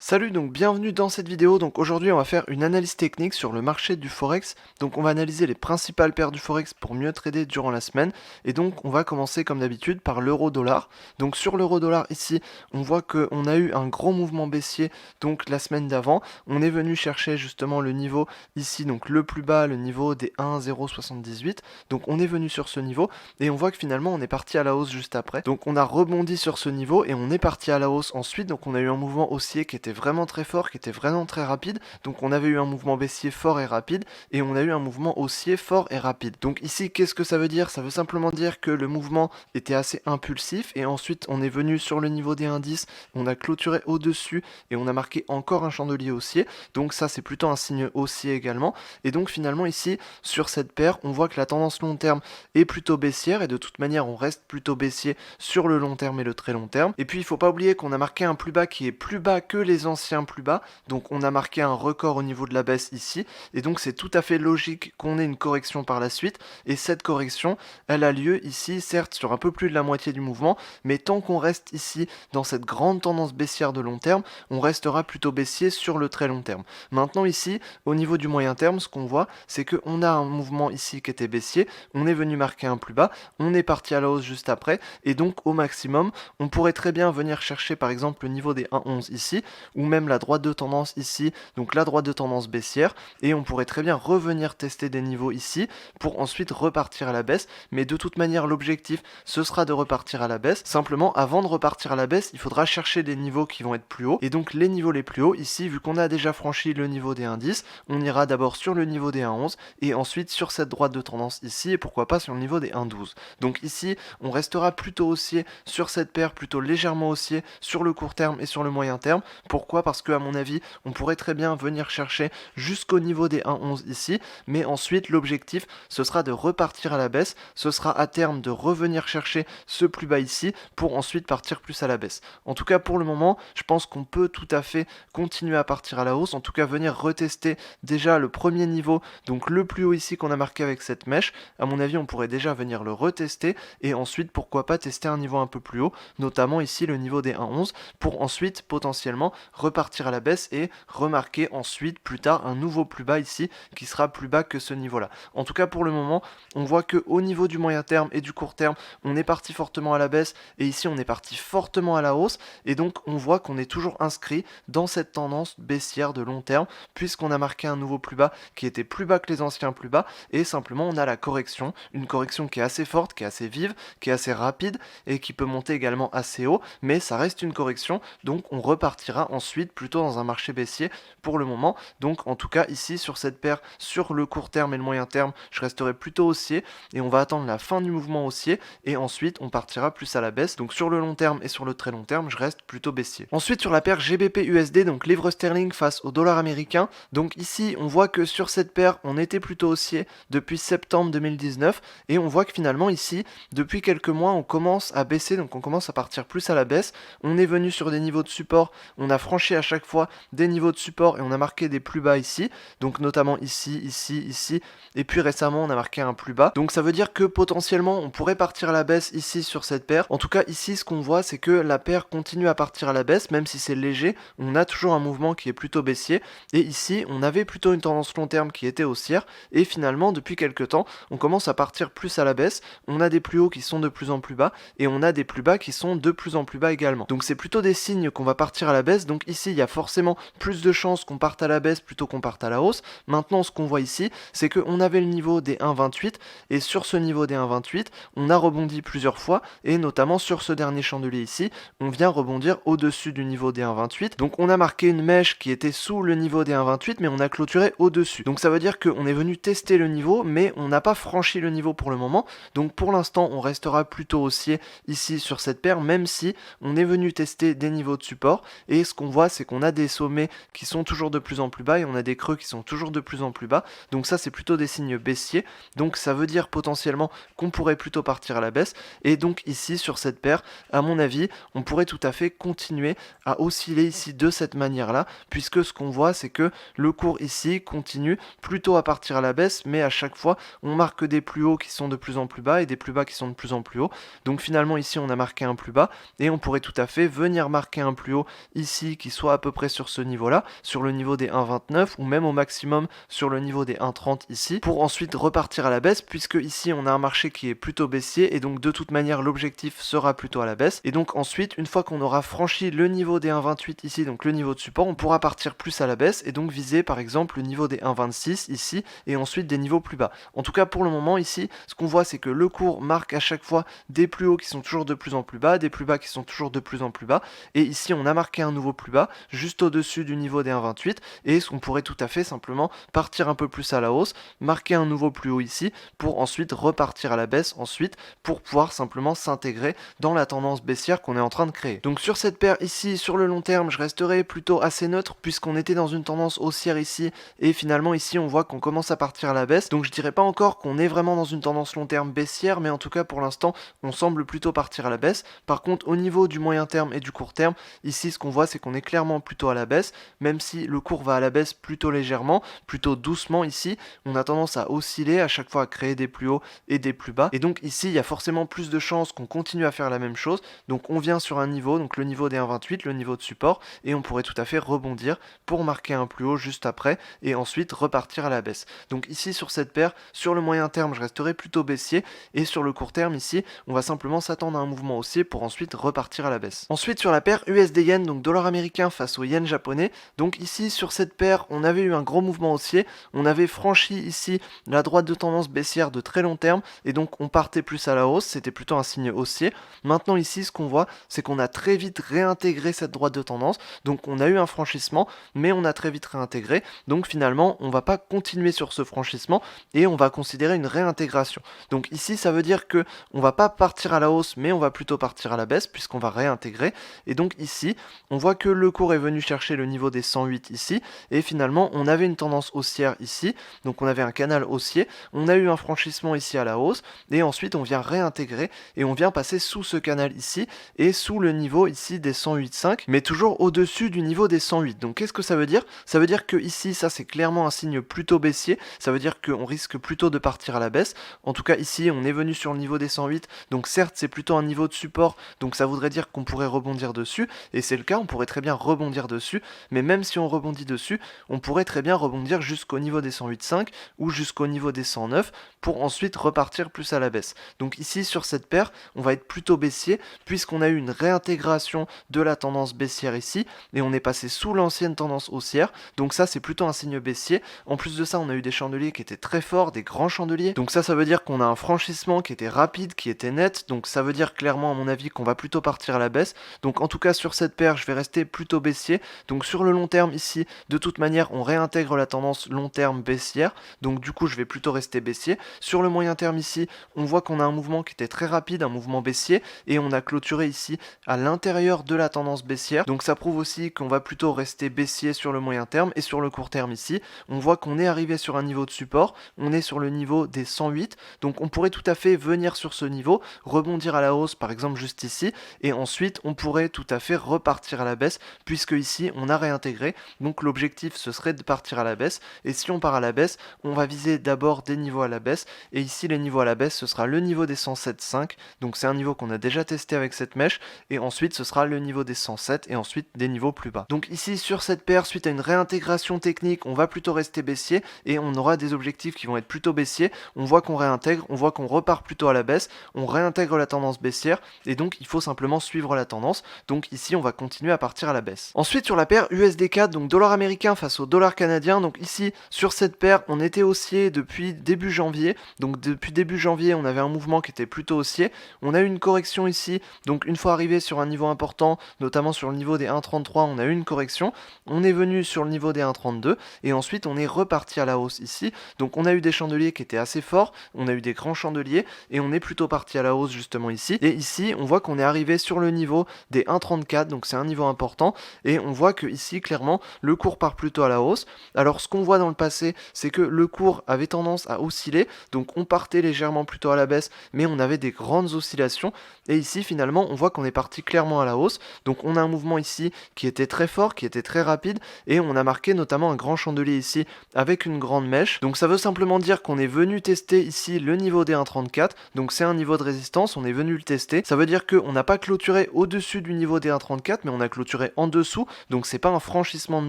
Salut, donc bienvenue dans cette vidéo. Donc aujourd'hui, on va faire une analyse technique sur le marché du Forex. Donc on va analyser les principales paires du Forex pour mieux trader durant la semaine. Et donc on va commencer comme d'habitude par l'euro-dollar. Donc sur l'euro-dollar ici, on voit qu'on a eu un gros mouvement baissier donc la semaine d'avant. On est venu chercher justement le niveau ici, donc le plus bas, le niveau des 1,078. Donc on est venu sur ce niveau et on voit que finalement on est parti à la hausse juste après. Donc on a rebondi sur ce niveau et on est parti à la hausse ensuite. Donc on a eu un mouvement haussier qui était vraiment très fort, qui était vraiment très rapide. Donc on avait eu un mouvement baissier fort et rapide et on a eu un mouvement haussier fort et rapide. Donc ici, qu'est-ce que ça veut dire? Ça veut simplement dire que le mouvement était assez impulsif et ensuite on est venu sur le niveau des indices, on a clôturé au-dessus et on a marqué encore un chandelier haussier. Donc ça, c'est plutôt un signe haussier également. Et donc finalement ici, sur cette paire, on voit que la tendance long terme est plutôt baissière et de toute manière, on reste plutôt baissier sur le long terme et le très long terme. Et puis il faut pas oublier qu'on a marqué un plus bas qui est plus bas que les anciens plus bas, donc on a marqué un record au niveau de la baisse ici, et donc c'est tout à fait logique qu'on ait une correction par la suite, et cette correction, elle a lieu ici, certes sur un peu plus de la moitié du mouvement, mais tant qu'on reste ici dans cette grande tendance baissière de long terme, on restera plutôt baissier sur le très long terme. Maintenant ici, au niveau du moyen terme, ce qu'on voit, c'est qu'on a un mouvement ici qui était baissier, on est venu marquer un plus bas, on est parti à la hausse juste après, et donc au maximum, on pourrait très bien venir chercher par exemple le niveau des 1,11 ici, ou même la droite de tendance ici, donc la droite de tendance baissière, et on pourrait très bien revenir tester des niveaux ici, pour ensuite repartir à la baisse, mais de toute manière l'objectif ce sera de repartir à la baisse, simplement avant de repartir à la baisse, il faudra chercher des niveaux qui vont être plus hauts, et donc les niveaux les plus hauts, ici vu qu'on a déjà franchi le niveau des indices, on ira d'abord sur le niveau des 1,11, et ensuite sur cette droite de tendance ici, et pourquoi pas sur le niveau des 1,12. Donc ici, on restera plutôt haussier sur cette paire, plutôt légèrement haussier sur le court terme et sur le moyen terme. Pourquoi? Parce que à mon avis, on pourrait très bien venir chercher jusqu'au niveau des 1,11 ici, mais ensuite l'objectif ce sera de repartir à la baisse, ce sera à terme de revenir chercher ce plus bas ici pour ensuite partir plus à la baisse. En tout cas pour le moment, je pense qu'on peut tout à fait continuer à partir à la hausse, en tout cas venir retester déjà le premier niveau, donc le plus haut ici qu'on a marqué avec cette mèche. À mon avis, on pourrait déjà venir le retester et ensuite pourquoi pas tester un niveau un peu plus haut, notamment ici le niveau des 1,11 pour ensuite potentiellement repartir à la baisse et remarquer ensuite plus tard un nouveau plus bas ici qui sera plus bas que ce niveau là. En tout cas pour le moment on voit que au niveau du moyen terme et du court terme on est parti fortement à la baisse et ici on est parti fortement à la hausse et donc on voit qu'on est toujours inscrit dans cette tendance baissière de long terme puisqu'on a marqué un nouveau plus bas qui était plus bas que les anciens plus bas et simplement on a la correction, une correction qui est assez forte, qui est assez vive, qui est assez rapide et qui peut monter également assez haut, mais ça reste une correction, donc on repartira ensuite plutôt dans un marché baissier pour le moment. Donc en tout cas ici sur cette paire, sur le court terme et le moyen terme, je resterai plutôt haussier et on va attendre la fin du mouvement haussier et ensuite on partira plus à la baisse. Donc sur le long terme et sur le très long terme, je reste plutôt baissier. Ensuite sur la paire GBP USD, donc livre sterling face au dollar américain, donc ici on voit que sur cette paire, on était plutôt haussier depuis septembre 2019 et on voit que finalement ici, depuis quelques mois, on commence à baisser, donc on commence à partir plus à la baisse. On est venu sur des niveaux de support, on a franchi à chaque fois des niveaux de support et on a marqué des plus bas ici, donc notamment ici, ici, ici, et puis récemment on a marqué un plus bas. Donc ça veut dire que potentiellement on pourrait partir à la baisse ici sur cette paire. En tout cas ici ce qu'on voit c'est que la paire continue à partir à la baisse, même si c'est léger, on a toujours un mouvement qui est plutôt baissier, et ici on avait plutôt une tendance long terme qui était haussière, et finalement depuis quelques temps on commence à partir plus à la baisse, on a des plus hauts qui sont de plus en plus bas, et on a des plus bas qui sont de plus en plus bas également. Donc c'est plutôt des signes qu'on va partir à la baisse, donc ici il y a forcément plus de chances qu'on parte à la baisse plutôt qu'on parte à la hausse. Maintenant ce qu'on voit ici, c'est qu'on avait le niveau des 1,28, et sur ce niveau des 1,28, on a rebondi plusieurs fois, et notamment sur ce dernier chandelier ici, on vient rebondir au-dessus du niveau des 1,28, donc on a marqué une mèche qui était sous le niveau des 1,28, mais on a clôturé au-dessus. Donc ça veut dire qu'on est venu tester le niveau, mais on n'a pas franchi le niveau pour le moment, donc pour l'instant on restera plutôt haussier ici sur cette paire, même si on est venu tester des niveaux de support, et ce qu'on voit c'est qu'on a des sommets qui sont toujours de plus en plus bas, et on a des creux qui sont toujours de plus en plus bas, donc ça c'est plutôt des signes baissiers, donc ça veut dire potentiellement qu'on pourrait plutôt partir à la baisse, et donc ici sur cette paire, à mon avis, on pourrait tout à fait continuer à osciller ici de cette manière-là, puisque ce qu'on voit c'est que le cours ici continue plutôt à partir à la baisse, mais à chaque fois on marque des plus hauts qui sont de plus en plus bas et des plus bas qui sont de plus en plus hauts. Donc finalement ici on a marqué un plus bas et on pourrait tout à fait venir marquer un plus haut ici ici qui soit à peu près sur ce niveau-là, sur le niveau des 1,29 ou même au maximum sur le niveau des 1,30 ici, pour ensuite repartir à la baisse, puisque ici on a un marché qui est plutôt baissier et donc de toute manière l'objectif sera plutôt à la baisse. Et donc ensuite, une fois qu'on aura franchi le niveau des 1,28 ici, donc le niveau de support, on pourra partir plus à la baisse et donc viser par exemple le niveau des 1,26 ici et ensuite des niveaux plus bas. En tout cas pour le moment ici, ce qu'on voit c'est que le cours marque à chaque fois des plus hauts qui sont toujours de plus en plus bas, des plus bas qui sont toujours de plus en plus bas, et ici on a marqué un nouveau plus bas juste au-dessus du niveau des 1,28 et on pourrait tout à fait simplement partir un peu plus à la hausse, marquer un nouveau plus haut ici pour ensuite repartir à la baisse ensuite pour pouvoir simplement s'intégrer dans la tendance baissière qu'on est en train de créer. Donc sur cette paire ici, sur le long terme, je resterai plutôt assez neutre puisqu'on était dans une tendance haussière ici et finalement ici on voit qu'on commence à partir à la baisse. Donc je dirais pas encore qu'on est vraiment dans une tendance long terme baissière, mais en tout cas pour l'instant on semble plutôt partir à la baisse. Par contre au niveau du moyen terme et du court terme, ici ce qu'on voit c'est qu'on est clairement plutôt à la baisse, même si le cours va à la baisse plutôt légèrement, plutôt doucement ici, on a tendance à osciller à chaque fois à créer des plus hauts et des plus bas. Et donc ici il y a forcément plus de chances qu'on continue à faire la même chose. Donc on vient sur un niveau, donc le niveau des 1,28, le niveau de support, et on pourrait tout à fait rebondir pour marquer un plus haut juste après et ensuite repartir à la baisse. Donc ici sur cette paire, sur le moyen terme je resterai plutôt baissier et sur le court terme ici on va simplement s'attendre à un mouvement haussier pour ensuite repartir à la baisse. Ensuite sur la paire USD Yen, donc dollar américain face au yen japonais, donc ici sur cette paire on avait eu un gros mouvement haussier, on avait franchi ici la droite de tendance baissière de très long terme et donc on partait plus à la hausse, c'était plutôt un signe haussier. Maintenant ici ce qu'on voit c'est qu'on a très vite réintégré cette droite de tendance, donc on a eu un franchissement mais on a très vite réintégré, donc finalement on va pas continuer sur ce franchissement et on va considérer une réintégration. Donc ici ça veut dire que on va pas partir à la hausse mais on va plutôt partir à la baisse puisqu'on va réintégrer, et donc ici on voit que le cours est venu chercher le niveau des 108 ici et finalement on avait une tendance haussière ici, donc on avait un canal haussier, on a eu un franchissement ici à la hausse et ensuite on vient réintégrer et on vient passer sous ce canal ici et sous le niveau ici des 108,5 mais toujours au-dessus du niveau des 108. Donc qu'est-ce que ça veut dire? Ça veut dire que ici ça c'est clairement un signe plutôt baissier, ça veut dire qu'on risque plutôt de partir à la baisse. En tout cas ici on est venu sur le niveau des 108, donc certes c'est plutôt un niveau de support, donc ça voudrait dire qu'on pourrait rebondir dessus et c'est le cas, on pourrait très bien rebondir dessus, mais même si on rebondit dessus, on pourrait très bien rebondir jusqu'au niveau des 108,5 ou jusqu'au niveau des 109 pour ensuite repartir plus à la baisse. Donc ici sur cette paire on va être plutôt baissier puisqu'on a eu une réintégration de la tendance baissière ici et on est passé sous l'ancienne tendance haussière, donc ça c'est plutôt un signe baissier. En plus de ça on a eu des chandeliers qui étaient très forts, des grands chandeliers, donc ça veut dire qu'on a un franchissement qui était rapide, qui était net, donc ça veut dire clairement à mon avis qu'on va plutôt partir à la baisse. Donc en tout cas sur cette paire je vais rester plutôt baissier. Donc sur le long terme ici de toute manière on réintègre la tendance long terme baissière, donc du coup je vais plutôt rester baissier. Sur le moyen terme ici on voit qu'on a un mouvement qui était très rapide, un mouvement baissier, et on a clôturé ici à l'intérieur de la tendance baissière, donc ça prouve aussi qu'on va plutôt rester baissier sur le moyen terme. Et sur le court terme ici on voit qu'on est arrivé sur un niveau de support, on est sur le niveau des 108, donc on pourrait tout à fait venir sur ce niveau, rebondir à la hausse par exemple juste ici, et ensuite on pourrait tout à fait repartir à la baisse puisque ici on a réintégré, donc l'objectif ce serait de partir à la baisse, et si on part à la baisse on va viser d'abord des niveaux à la baisse, et ici les niveaux à la baisse ce sera le niveau des 107,5, donc c'est un niveau qu'on a déjà testé avec cette mèche, et ensuite ce sera le niveau des 107 et ensuite des niveaux plus bas. Donc ici sur cette paire suite à une réintégration technique on va plutôt rester baissier et on aura des objectifs qui vont être plutôt baissiers. On voit qu'on réintègre, on voit qu'on repart plutôt à la baisse, on réintègre la tendance baissière et donc il faut simplement suivre la tendance. Donc ici on va continuer à partir à la baisse. Ensuite sur la paire USD4, donc dollar américain face au dollar canadien, donc ici sur cette paire on était haussier depuis début janvier, donc depuis début janvier on avait un mouvement qui était plutôt haussier, on a eu une correction ici, donc une fois arrivé sur un niveau important, notamment sur le niveau des 1,33 on a eu une correction, on est venu sur le niveau des 1,32 et ensuite on est reparti à la hausse ici, donc on a eu des chandeliers qui étaient assez forts, on a eu des grands chandeliers et on est plutôt parti à la hausse justement ici, et ici on voit qu'on est arrivé sur le niveau des 1,34, donc c'est un niveau important, et on voit que ici clairement le cours part plutôt à la hausse. Alors ce qu'on voit dans le passé c'est que le cours avait tendance à osciller, donc on partait légèrement plutôt à la baisse mais on avait des grandes oscillations, et ici finalement on voit qu'on est parti clairement à la hausse, donc on a un mouvement ici qui était très fort, qui était très rapide, et on a marqué notamment un grand chandelier ici avec une grande mèche, donc ça veut simplement dire qu'on est venu tester ici le niveau des 1,34, donc c'est un niveau de résistance, on est venu le tester, ça veut dire qu'on n'a pas clôturé au-dessus du niveau des 1,34 mais on a clôturé clôturé en dessous, donc c'est pas un franchissement de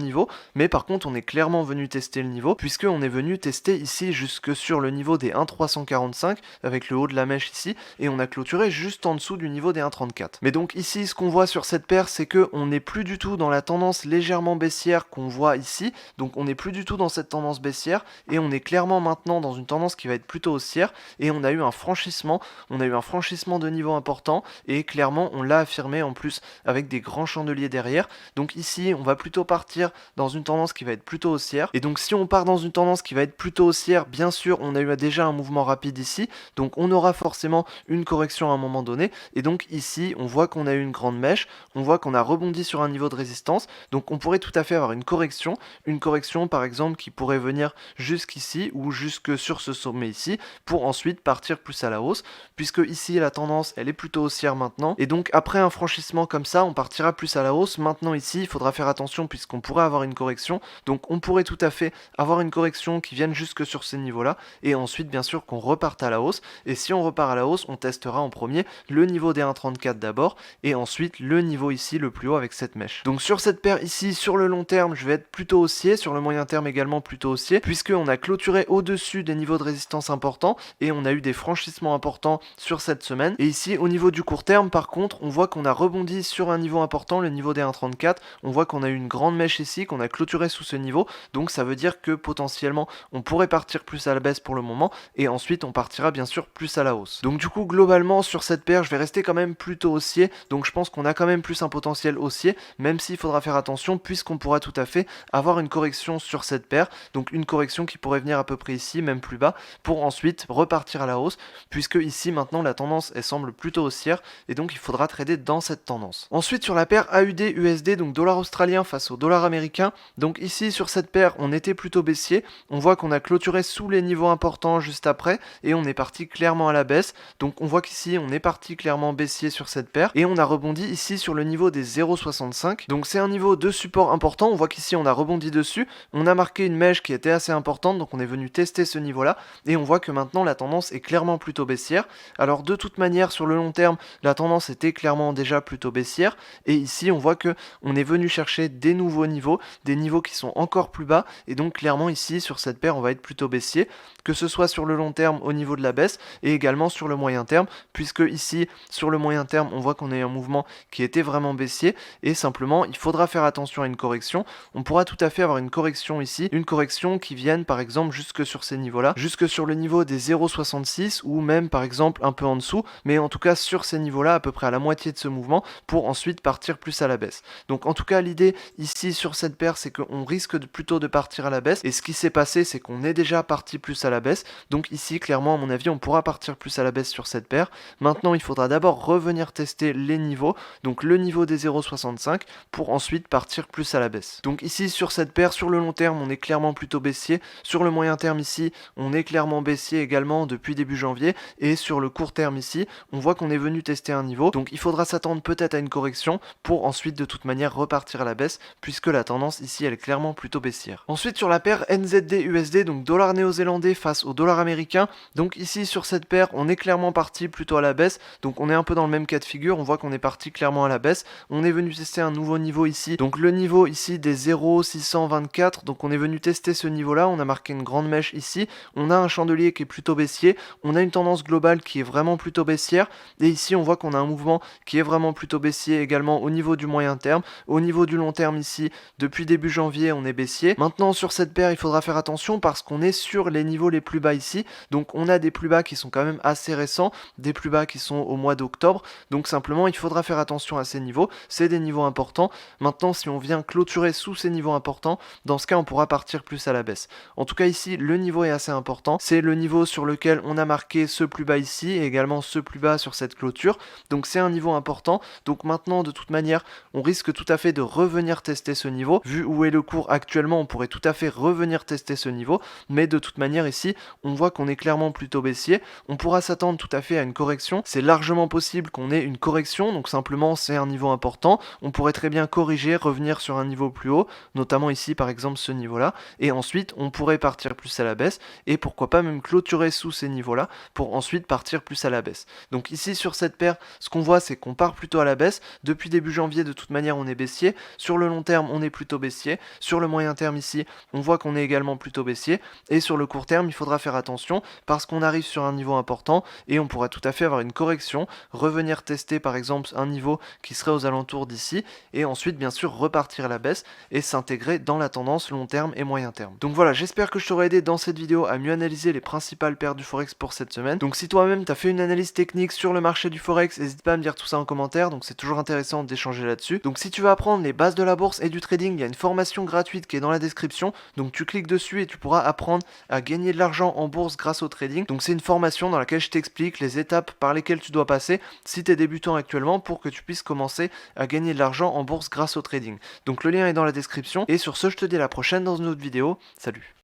niveau, mais par contre on est clairement venu tester le niveau, puisque on est venu tester ici jusque sur le niveau des 1,345 avec le haut de la mèche ici, et on a clôturé juste en dessous du niveau des 1,34. Mais donc ici ce qu'on voit sur cette paire, c'est que on n'est plus du tout dans la tendance légèrement baissière qu'on voit ici, donc on n'est plus du tout dans cette tendance baissière, et on est clairement maintenant dans une tendance qui va être plutôt haussière, et on a eu un franchissement de niveau important, et clairement on l'a affirmé en plus avec des grands chandeliers derrière. Donc ici on va plutôt partir dans une tendance qui va être plutôt haussière, et donc si on part dans une tendance qui va être plutôt haussière, bien sûr on a eu déjà un mouvement rapide ici, donc on aura forcément une correction à un moment donné, et donc ici on voit qu'on a eu une grande mèche, on voit qu'on a rebondi sur un niveau de résistance, donc on pourrait tout à fait avoir une correction par exemple qui pourrait venir jusqu'ici ou jusque sur ce sommet ici, pour ensuite partir plus à la hausse, puisque ici la tendance elle est plutôt haussière maintenant, et donc après un franchissement comme ça on partira plus à la hausse. Maintenant ici il faudra faire attention puisqu'on pourrait avoir une correction, donc on pourrait tout à fait avoir une correction qui vienne jusque sur ces niveaux là, et ensuite bien sûr qu'on reparte à la hausse, et si on repart à la hausse on testera en premier le niveau des 1,34 d'abord, et ensuite le niveau ici le plus haut avec cette mèche. Donc sur cette paire ici, sur le long terme je vais être plutôt haussier, sur le moyen terme également plutôt haussier, puisqu'on a clôturé au-dessus des niveaux de résistance importants, et on a eu des franchissements importants sur cette semaine. Et ici au niveau du court terme par contre on voit qu'on a rebondi sur un niveau important, le niveau des 1,34, on voit qu'on a eu une grande mèche ici, qu'on a clôturé sous ce niveau, donc ça veut dire que potentiellement on pourrait partir plus à la baisse pour le moment, et ensuite on partira bien sûr plus à la hausse. Donc du coup globalement sur cette paire je vais rester quand même plutôt haussier, donc je pense qu'on a quand même plus un potentiel haussier, même s'il faudra faire attention puisqu'on pourra tout à fait avoir une correction sur cette paire, donc une correction qui pourrait venir à peu près ici, même plus bas, pour ensuite repartir à la hausse, puisque ici maintenant la tendance elle semble plutôt haussière, et donc il faudra trader dans cette tendance. Ensuite sur la paire AUD-USD, donc dollar australien face au dollar américain, donc ici sur cette paire on était plutôt baissier, on voit qu'on a clôturé sous les niveaux importants juste après, et on est parti clairement à la baisse, donc on voit qu'ici on est parti clairement baissier sur cette paire, et on a rebondi ici sur le niveau des 0,65, donc c'est un niveau de support important, on voit qu'ici on a rebondi dessus, on a marqué une mèche qui était assez importante, donc on est venu tester ce niveau là, et on voit que maintenant la tendance est clairement plutôt baissière. Alors de toute manière sur le long terme la tendance était clairement déjà plutôt baissière, et ici on voit que on est venu chercher des nouveaux niveaux, des niveaux qui sont encore plus bas, et donc clairement ici sur cette paire on va être plutôt baissier, que ce soit sur le long terme au niveau de la baisse, et également sur le moyen terme, puisque ici sur le moyen terme on voit qu'on a eu un mouvement qui était vraiment baissier, et simplement il faudra faire attention à une correction. On pourra tout à fait avoir une correction ici, une correction qui vienne par exemple jusque sur ces niveaux là, jusque sur le niveau des 0,66 ou même par exemple un peu en dessous, mais en tout cas sur ces niveaux là à peu près à la moitié de ce mouvement, pour ensuite partir plus à la baisse. Donc en tout cas l'idée ici sur cette paire c'est qu'on risque plutôt de partir à la baisse, et ce qui s'est passé c'est qu'on est déjà parti plus à la baisse, donc ici clairement à mon avis on pourra partir plus à la baisse sur cette paire. Maintenant il faudra d'abord revenir tester les niveaux, donc le niveau des 0,65, pour ensuite partir plus à la baisse. Donc ici sur cette paire sur le long terme on est clairement plutôt baissier, sur le moyen terme ici on est clairement baissier également depuis début janvier, et sur le court terme ici on voit qu'on est venu tester un niveau, donc il faudra s'attendre peut-être à une correction pour ensuite de toute manière repartir à la baisse, puisque la tendance ici elle est clairement plutôt baissière. Ensuite sur la paire NZD-USD, donc dollar néo-zélandais face au dollar américain, donc ici sur cette paire on est clairement parti plutôt à la baisse, donc on est un peu dans le même cas de figure, on voit qu'on est parti clairement à la baisse, on est venu tester un nouveau niveau ici, donc le niveau ici des 0,624, donc on est venu tester ce niveau là, on a marqué une grande mèche ici, on a un chandelier qui est plutôt baissier, on a une tendance globale qui est vraiment plutôt baissière, et ici on voit qu'on a un mouvement qui est vraiment plutôt baissier également au niveau du moyen terme, au niveau du long terme ici, depuis début janvier on est baissier. Maintenant sur cette paire il faudra faire attention parce qu'on est sur les niveaux les plus bas ici, donc on a des plus bas qui sont quand même assez récents, des plus bas qui sont au mois d'octobre, donc simplement il faudra faire attention à ces niveaux, c'est des niveaux importants. Maintenant si on vient clôturer sous ces niveaux importants, dans ce cas on pourra partir plus à la baisse. En tout cas ici le niveau est assez important, c'est le niveau sur lequel on a marqué ce plus bas ici et également ce plus bas sur cette clôture, donc c'est un niveau important. Donc maintenant de toute manière on risque tout à fait de revenir tester ce niveau, vu où est le cours actuellement on pourrait tout à fait revenir tester ce niveau, mais de toute manière ici on voit qu'on est clairement plutôt baissier, on pourra s'attendre tout à fait à une correction, c'est largement possible qu'on ait une correction, donc simplement c'est un niveau important, on pourrait très bien corriger, revenir sur un niveau plus haut, notamment ici par exemple ce niveau là, et ensuite on pourrait partir plus à la baisse, et pourquoi pas même clôturer sous ces niveaux là, pour ensuite partir plus à la baisse. Donc ici sur cette paire, ce qu'on voit c'est qu'on part plutôt à la baisse, depuis début janvier de toute manière on est baissier, sur le long terme on est plutôt baissier, sur le moyen terme ici on voit qu'on est également plutôt baissier, et sur le court terme il faudra faire attention parce qu'on arrive sur un niveau important et on pourra tout à fait avoir une correction, revenir tester par exemple un niveau qui serait aux alentours d'ici, et ensuite bien sûr repartir à la baisse et s'intégrer dans la tendance long terme et moyen terme. Donc voilà, j'espère que je t'aurai aidé dans cette vidéo à mieux analyser les principales paires du Forex pour cette semaine. Donc si toi-même tu as fait une analyse technique sur le marché du Forex, n'hésite pas à me dire tout ça en commentaire, donc c'est toujours intéressant d'échanger là-dessus. Donc si tu veux apprendre les bases de la bourse et du trading, il y a une formation gratuite qui est dans la description, donc tu cliques dessus et tu pourras apprendre à gagner de l'argent en bourse grâce au trading. Donc c'est une formation dans laquelle je t'explique les étapes par lesquelles tu dois passer si tu es débutant actuellement pour que tu puisses commencer à gagner de l'argent en bourse grâce au trading. Donc le lien est dans la description, et sur ce je te dis à la prochaine dans une autre vidéo. Salut.